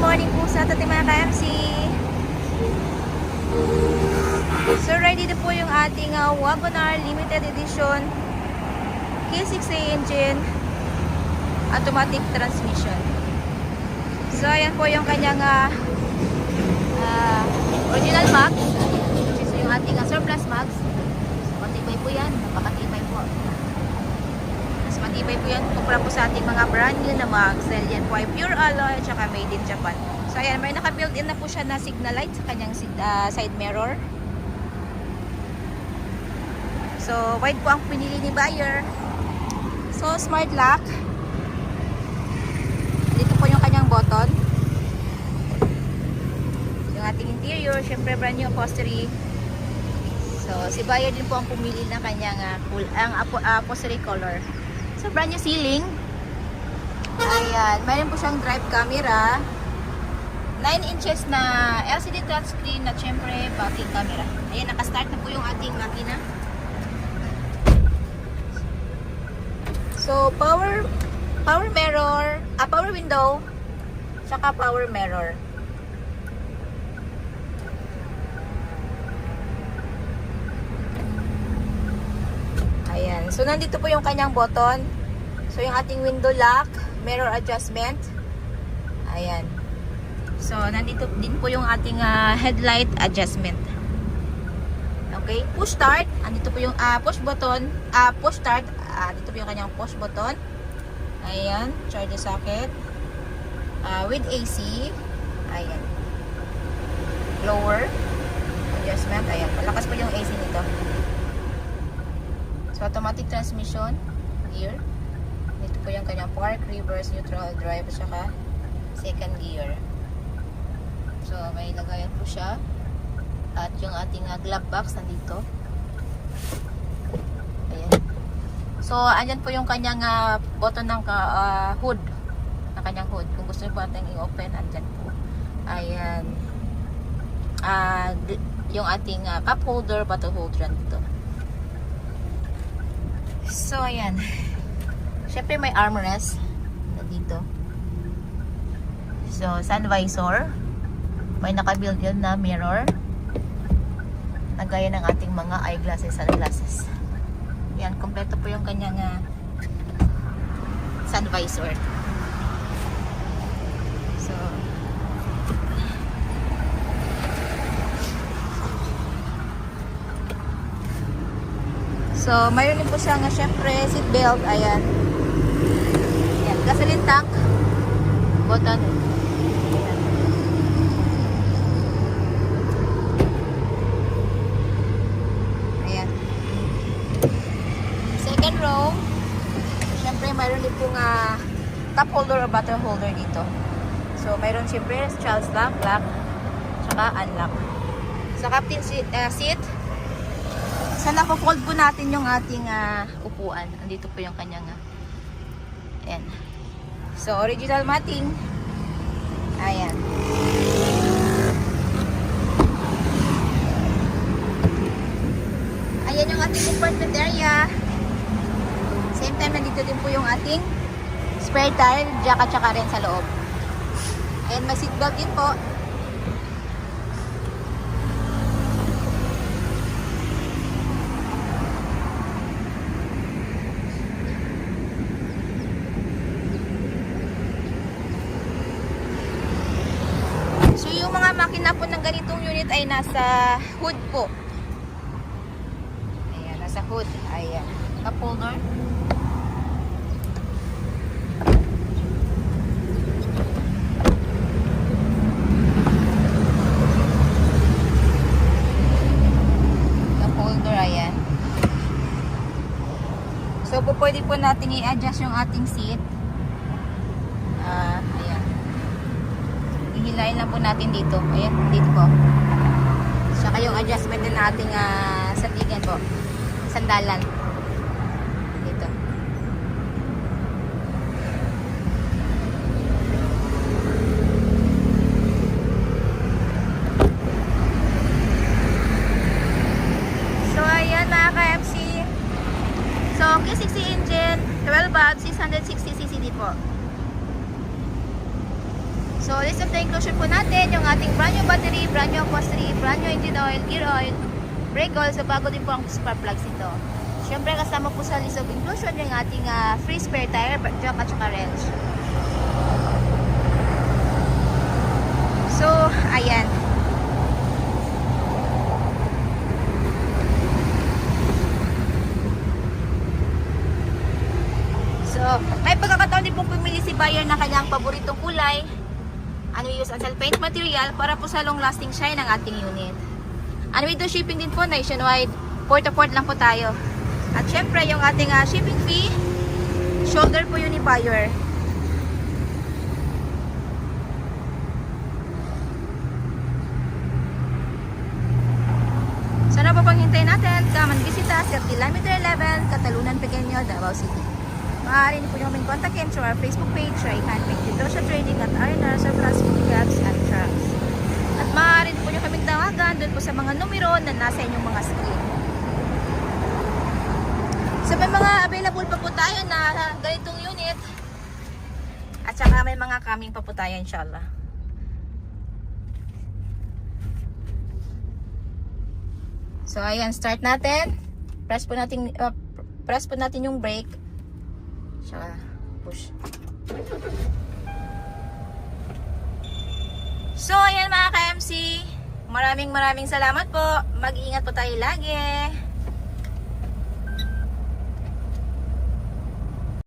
morning po sa ating mga ka-MC. So ready na po yung ating Wagoner Limited Edition K6A engine automatic transmission. So ayan po yung kanyang original max, which is yung ating surplus max. So matibay po yan, napakatibay po. Mas matibay po yan kumpara po sa ating mga brand new na max. Yan po ay pure alloy at saka made in Japan. So ayan, may naka-built in na po siya na signal light sa kanyang side mirror. So wide po ang pinili ni buyer. So smart lock. Dito po yung kanyang button. Yung ating interior, syempre brand new upholstery. So si buyer din po ang pumili ng kanyang upholstery color. So brand new ceiling. Ayan, mayroon po siyang drive camera. 9 inches na LCD touchscreen at syempre backing camera. Ayan, naka-start na po yung ating makina. So power mirror, power window, saka power mirror. Ayan. So nandito po yung kanyang button. So yung ating window lock, mirror adjustment. Ayan. So nandito din po yung ating headlight adjustment. Okay, push start. Andito po yung push button, push start. Dito po yung kanyang push button. Ayan, charger socket. With AC. Ayan. Lower adjustment. Ayan, malakas po yung AC nito. So automatic transmission gear. Dito po yung kanyang park, reverse, neutral, drive, at saka second gear. So may lagayan po siya. At yung ating glove box nandito. Ayan. So andyan po yung kanyang button ng hood. Ng kanyang hood. Kung gusto niyo po natin i-open, andyan po. Ayan. Yung ating cup holder, bottle holder nandito. So ayan. Syempre may armrest nandito. So sun visor. May naka-built yun na mirror. Nagaya ng ating mga eyeglasses, sunglasses. Yan, kompleto po yung kanyang sun visor. So mayroon din po siya nga syempre seat belt. Ayan. Yan, gasoline tank. Button. Row. Siyempre, mayroon din pong cup holder o bottle holder dito. So, mayroon siyempre child's lock, saka unlock. Sa captain seat, sa nako-fold po natin yung ating upuan. Andito po yung kanyang ayan. So, original matting. Ayan. Ayan yung ating compartment area. Same time, nandito din po yung ating spare tire, jack at saka rin sa loob. Ayan, may seatbelt din po. So, yung mga makina po ng ganitong unit ay nasa hood po. Ayan, nasa hood. Ayan. Cup holder. So, pwede po natin i-adjust yung ating seat. Ayan. Ihilayin lang po natin dito. Ayan, dito po. Saka yung adjustment din nating sandigan po. Sandalan. Dito. So, ayan mga ka-MC. So, K6 engine, 12 valve, 660cc po. So, list of the inclusion po natin, yung ating brand new battery, brand new upholstery, brand new engine oil, gear oil, brake oil, so bago din po ang spark plugs nito. Siyempre, kasama po sa list of inclusion yung ating free spare tire, jack at saka wrench. So, ayan. So, may pagkakataon din po pumili si buyer ng kanyang paboritong kulay. And we use Ansel paint material para po sa long lasting shine ng ating unit. And we do shipping din po nationwide. Port to port lang po tayo. At syempre yung ating shipping fee, shoulder po yun ni buyer. So ano pa pang hintayin natin? Come and visit us at Kilometer 11, Catalunan, Pequeño, Davao City. Maaari niyo po yung aming kontakin through our Facebook page, Raihan Pictidosha Trading at RNR Surplus Cabs and Trucks. At maaari po niyo kaming tawagan doon po sa mga numero na nasa inyong mga screen. So may mga available pa po tayo na ganitong unit. At saka may mga coming pa po tayo inshallah. So ayan, start natin. Press po natin yung brake. Saka push. So ayan mga ka-MC, maraming salamat po. Mag-iingat po tayo lagi.